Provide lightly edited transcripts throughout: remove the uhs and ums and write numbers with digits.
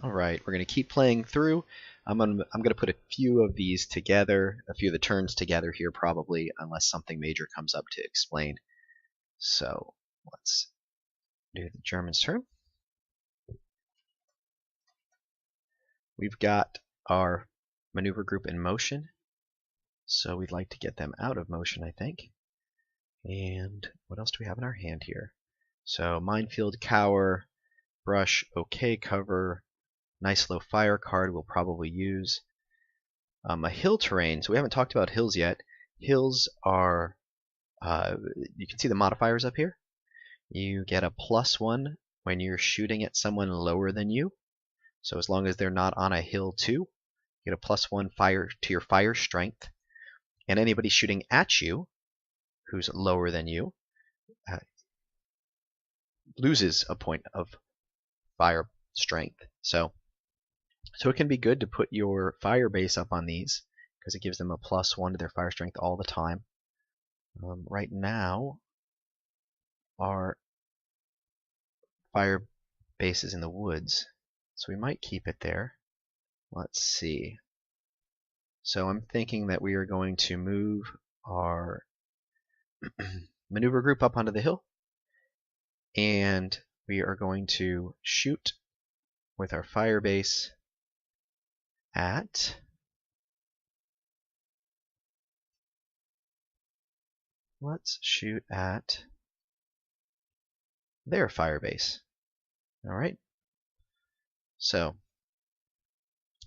Alright, we're going to keep playing through. I'm gonna put a few of these together, a few of the turns together here probably, unless something major comes up to explain. So let's do the German's turn. We've got our maneuver group in motion, so we'd like to get them out of motion, I think. And what else do we have in our hand here? So minefield, cower, brush, okay, cover, nice low fire card we'll probably use. A hill terrain, so we haven't talked about hills yet. Hills are, you can see the modifiers up here. You get a +1 when you're shooting at someone lower than you. So as long as they're not on a hill too, you get a +1 fire to your fire strength. And anybody shooting at you, who's lower than you, loses a point of fire strength. So it can be good to put your fire base up on these, because it gives them a +1 to their fire strength all the time. Right now, our fire base is in the woods, so we might keep it there. Let's see. So I'm thinking that we are going to move our maneuver group up onto the hill, and we are going to shoot with our fire base at let's shoot at their fire base. Alright. So,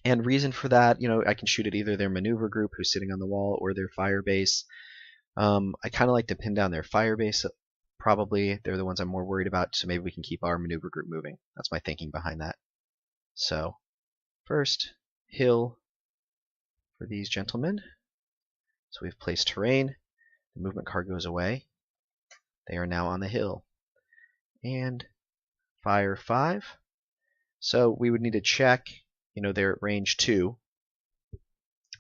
and reason for that, I can shoot at either their maneuver group who's sitting on the wall or their fire base. I kind of like to pin down their fire base. Probably they're the ones I'm more worried about, so maybe we can keep our maneuver group moving. That's my thinking behind that. So, first, hill for these gentlemen. So we've placed terrain. The movement card goes away. They are now on the hill. And fire 5. So we would need to check, they're at range 2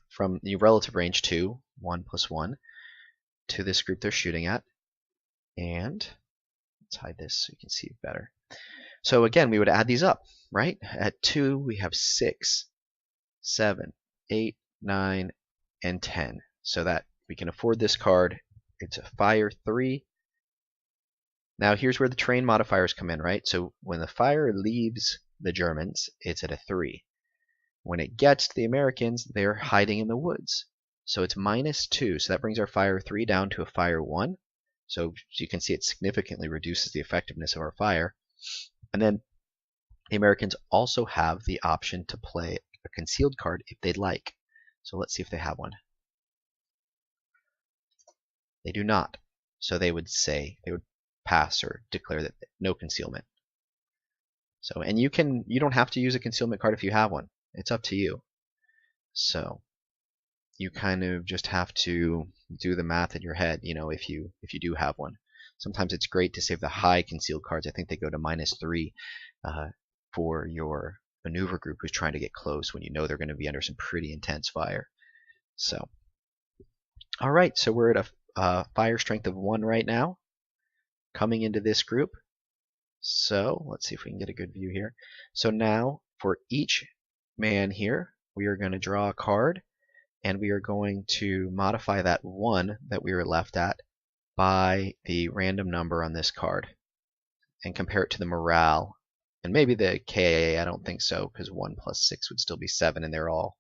from the relative range 2, 1 + 1, to this group they're shooting at. And let's hide this so you can see it better. So again, we would add these up, right? At 2, we have 6, 7, 8, 9, and 10. So that we can afford this card. It's a fire 3. Now here's where the terrain modifiers come in, right? So when the fire leaves the Germans, it's at a 3. When it gets to the Americans, they're hiding in the woods. So it's -2. So that brings our fire 3 down to a fire 1. So you can see it significantly reduces the effectiveness of our fire. And then the Americans also have the option to play a concealed card if they'd like. So let's see if they have one. They do not. So they would pass or declare that no concealment. So, and you don't have to use a concealment card if you have one. It's up to you. So you kind of just have to do the math in your head, if you do have one. Sometimes it's great to save the high concealed cards. I think they go to -3 for your maneuver group who's trying to get close when you know they're going to be under some pretty intense fire. So, all right, so we're at a fire strength of 1 right now, coming into this group. So let's see if we can get a good view here. So now for each man here, we are going to draw a card, and we are going to modify that 1 that we were left at by the random number on this card and compare it to the morale. And maybe the KAA, I don't think so, because 1 + 6 would still be 7, and they're all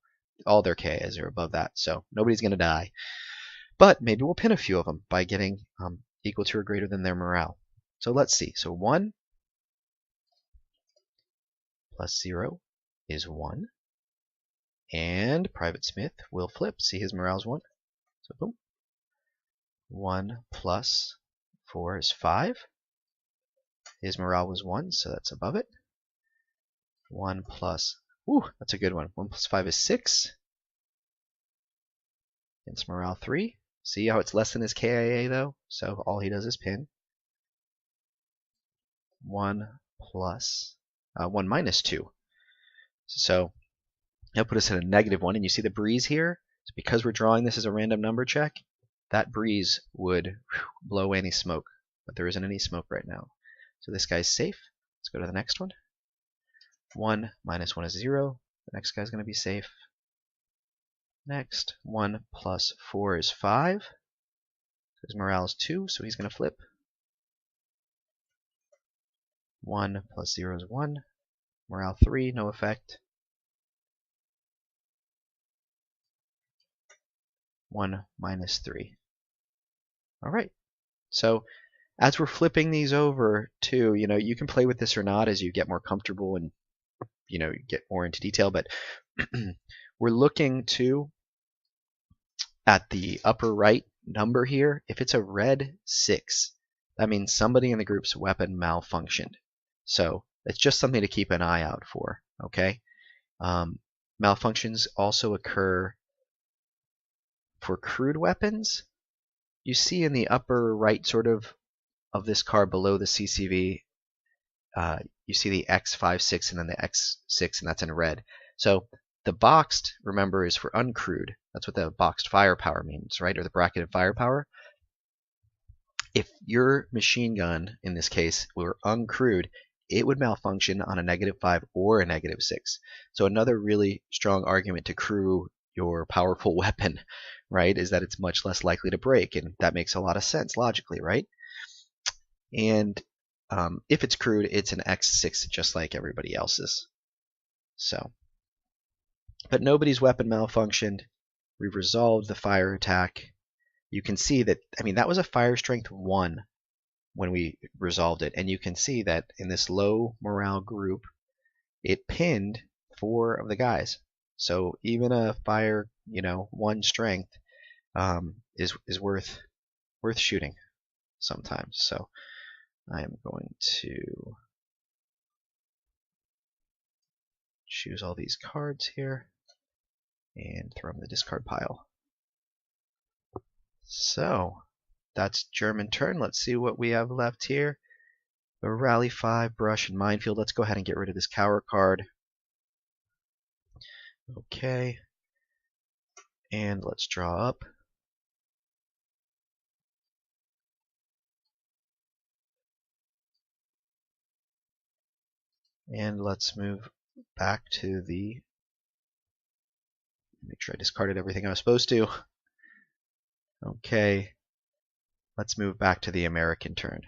their KAs are above that, so nobody's going to die. But maybe we'll pin a few of them by getting equal to or greater than their morale. So let's see. So 1 + 0 is 1. And Private Smith will flip. See, his morale is 1. So boom. 1 + 4 is 5. His morale was 1, so that's above it. 1 +, ooh, that's a good one. 1 + 5 is 6. Against morale 3. See how it's less than his KIA though? So all he does is pin. 1 - 2. So that'll put us at a -1, and you see the breeze here? So because we're drawing this as a random number check, that breeze would blow any smoke, but there isn't any smoke right now. So this guy's safe. Let's go to the next one. 1 minus 1 is 0. The next guy's going to be safe. Next, 1 plus 4 is 5. His morale is 2, so he's going to flip. 1 plus 0 is 1. Morale 3, no effect. 1 minus 3. Alright, so as we're flipping these over too, you can play with this or not as you get more comfortable and get more into detail, but we're looking to at the upper right number here. If it's a red 6, that means somebody in the group's weapon malfunctioned. So it's just something to keep an eye out for, okay? Malfunctions also occur for crude weapons. You see in the upper right sort of this card below the CCV, you see the X56 and then the X6, and that's in red. So the boxed, remember, is for uncrewed. That's what the boxed firepower means, right? Or the bracketed firepower. If your machine gun, in this case, were uncrewed, it would malfunction on a -5 or a -6. So another really strong argument to crew your powerful weapon, right, is that it's much less likely to break, and that makes a lot of sense logically, right? And if it's crewed, it's an X6 just like everybody else's. So, but nobody's weapon malfunctioned. We've resolved the fire attack. You can see that, that was a fire strength 1 when we resolved it, and you can see that in this low morale group, it pinned 4 of the guys. So even a fire, 1 strength is worth shooting sometimes. So I'm going to choose all these cards here and throw them in the discard pile. So that's German turn. Let's see what we have left here. A Rally 5, Brush, and Minefield. Let's go ahead and get rid of this Cower card. Okay. And let's draw up. And let's move back to the... Make sure I discarded everything I was supposed to. Okay. Let's move back to the American turn.